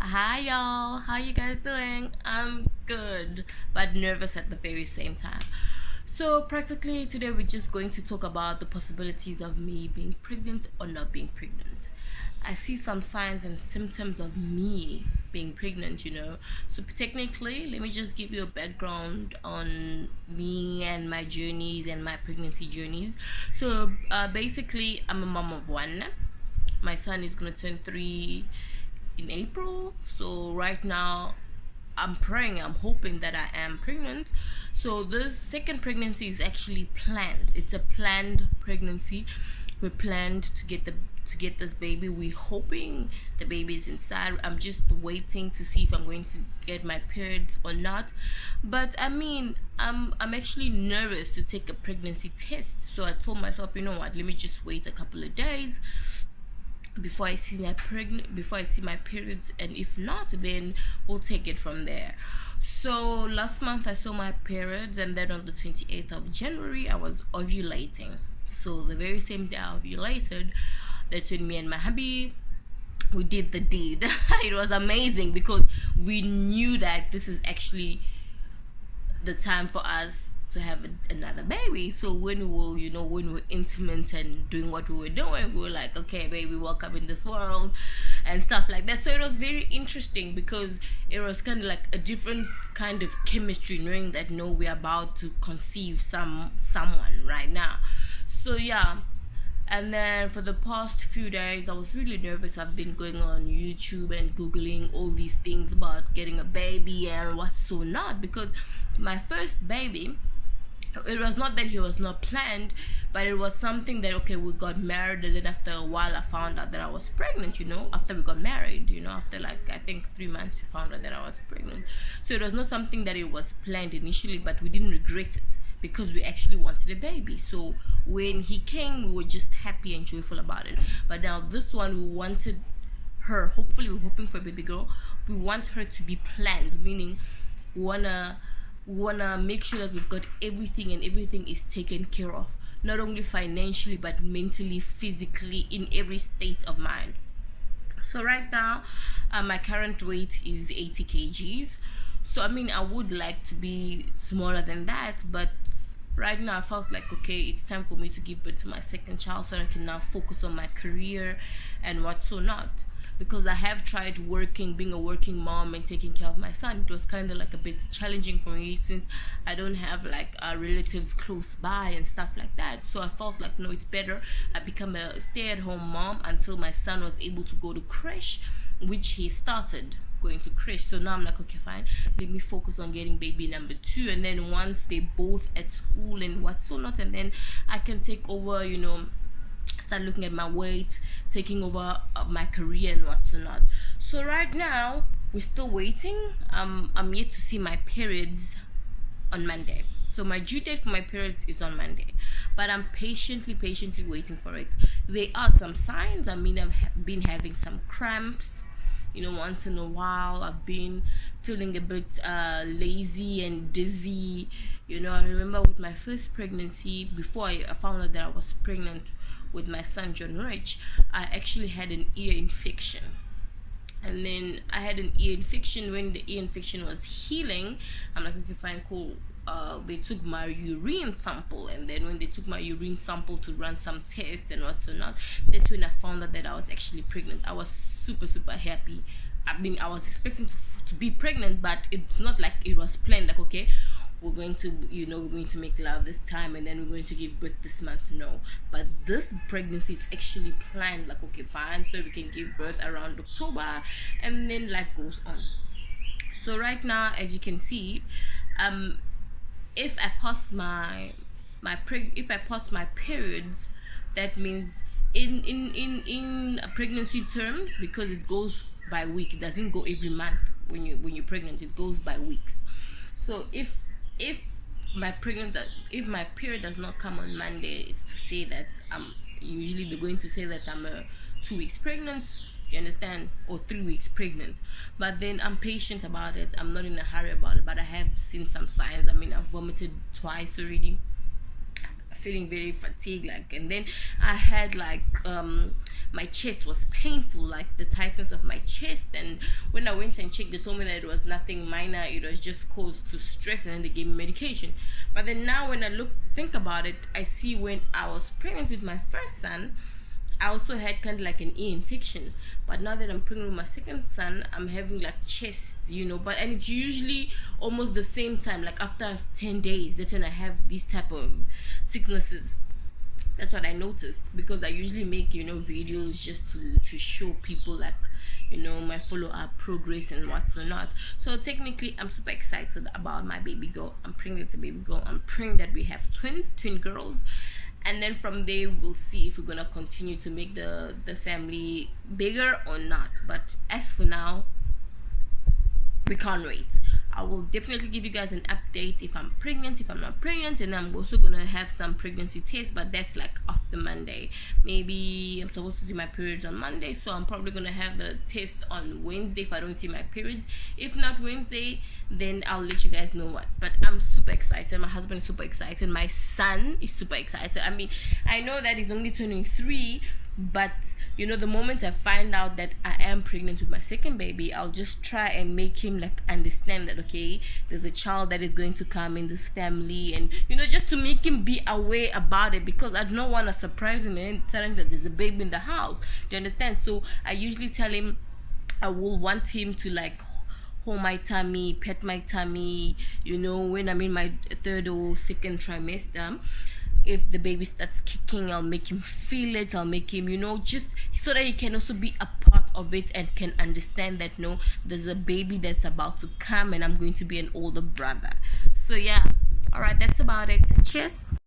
Hi y'all, how you guys doing? I'm good, but nervous at the very same time. So practically today we're just going to talk about the possibilities of me being pregnant or not being pregnant. I see some signs and symptoms of me being pregnant. So technically, let me just give you a background on me and my journeys and my pregnancy journeys. So basically, I'm a mom of one. My son is gonna turn 3 in April. So right now, I'm praying, I'm hoping that I am pregnant. So this second pregnancy is actually planned. It's a planned pregnancy. We planned to get this baby. We're hoping the baby is inside. I'm just waiting to see if I'm going to get my periods or not. But I mean, I'm actually nervous to take a pregnancy test. So I told myself, you know what, let me just wait a couple of days before I see my periods, and if not, then we'll take it from there. So last month I saw my periods, and then on the 28th of January I was ovulating. So the very same day I ovulated, that's when me and my hubby, we did the deed. It was amazing because we knew that this is actually the time for us to have another baby. So when we were intimate and doing what we were doing, we were like, okay, baby, welcome in this world and stuff like that. So it was very interesting because it was kind of like a different kind of chemistry, knowing that no, we're about to conceive someone right now. So yeah. And then for the past few days, I was really nervous. I've been going on YouTube and Googling all these things about getting a baby and what's so not. Because my first baby, it was not that he was not planned, but it was something that, okay, we got married, and then after a while I found out that I was pregnant. After we got married, after like I think 3 months, we found out that I was pregnant. So it was not something that it was planned initially, but we didn't regret it because we actually wanted a baby. So when he came, we were just happy and joyful about it. But now this one, we wanted her, hopefully we're hoping for a baby girl, we want her to be planned, meaning we wanna make sure that we've got everything, and everything is taken care of, not only financially but mentally, physically, in every state of mind. So right now, my current weight is 80 kgs. So I mean, I would like to be smaller than that, but right now I felt like, okay, it's time for me to give birth to my second child so that I can now focus on my career and what's so not. Because I have tried working, being a working mom and taking care of my son. It was kind of like a bit challenging for me since I don't have like relatives close by and stuff like that. So I felt like, no, it's better I become a stay-at-home mom until my son was able to go to creche, which he started going to creche. So now I'm like, okay, fine, let me focus on getting baby number two, and then once they both at school and what's so not, and then I can take over, start looking at my weight, taking over my career and what's not. So right now we're still waiting. I'm yet to see my periods on Monday. So my due date for my periods is on Monday, but I'm patiently waiting for it. There are some signs. I mean, been having some cramps. Once in a while, I've been feeling a bit lazy and dizzy. I remember with my first pregnancy, before I found out that I was pregnant with my son John Rich, I actually had an ear infection. And then I had an ear infection. When the ear infection was healing, I'm like, okay, fine, cool. They took my urine sample, and then when they took my urine sample to run some tests and what's not, that's when I found out that I was actually pregnant. I was super happy. I mean, I was expecting to be pregnant, but it's not like it was planned, like, okay, we're going to make love this time, and then we're going to give birth this month. No, but this pregnancy, it's actually planned, like, okay, fine, so we can give birth around October, and then life goes on. So right now, as you can see, if I pass if I pass my periods, that means in pregnancy terms, because it goes by week, it doesn't go every month. When you're pregnant, it goes by weeks. So if if my period does not come on Monday, it's to say that usually they're going to say that I'm 2 weeks pregnant, you understand, or 3 weeks pregnant. But then I'm patient about it. I'm not in a hurry about it, but I have seen some signs. I mean, I've vomited twice already, feeling very fatigued, like, and then I had like my chest was painful, like the tightness of my chest. And when I went and checked, they told me that it was nothing minor, it was just caused to stress, and then they gave me medication. But then now when I think about it, I see when I was pregnant with my first son, I also had kind of like an ear infection. But now that I'm pregnant with my second son, I'm having like chest, and it's usually almost the same time, like after 10 days, that's when I have these type of sicknesses. That's what I noticed, because I usually make videos just to show people, like, my follow-up progress and what's or not. So technically, I'm super excited about my baby girl. I'm praying it's a baby girl. I'm praying that we have twin girls, and then from there we'll see if we're gonna continue to make the family bigger or not. But as for now, we can't wait. I will definitely give you guys an update if I'm pregnant, if I'm not pregnant, and I'm also gonna have some pregnancy tests, but that's like after Monday. Maybe I'm supposed to see my periods on Monday, so I'm probably gonna have the test on Wednesday if I don't see my periods. If not Wednesday, then I'll let you guys know what. But I'm super excited. My husband is super excited. My son is super excited. I mean, I know that he's only turning 3, but the moment I find out that I am pregnant with my second baby, I'll just try and make him like understand that, okay, there's a child that is going to come in this family, and just to make him be aware about it, because I don't want to surprise him and telling that there's a baby in the house. Do you understand? So I usually tell him I will want him to like hold my tummy, pet my tummy, when I'm in my 3rd or 2nd trimester. If the baby starts kicking, I'll make him feel it. I'll make him, just so that he can also be a part of it and can understand that, no, there's a baby that's about to come and I'm going to be an older brother. So yeah, all right, that's about it. Cheers.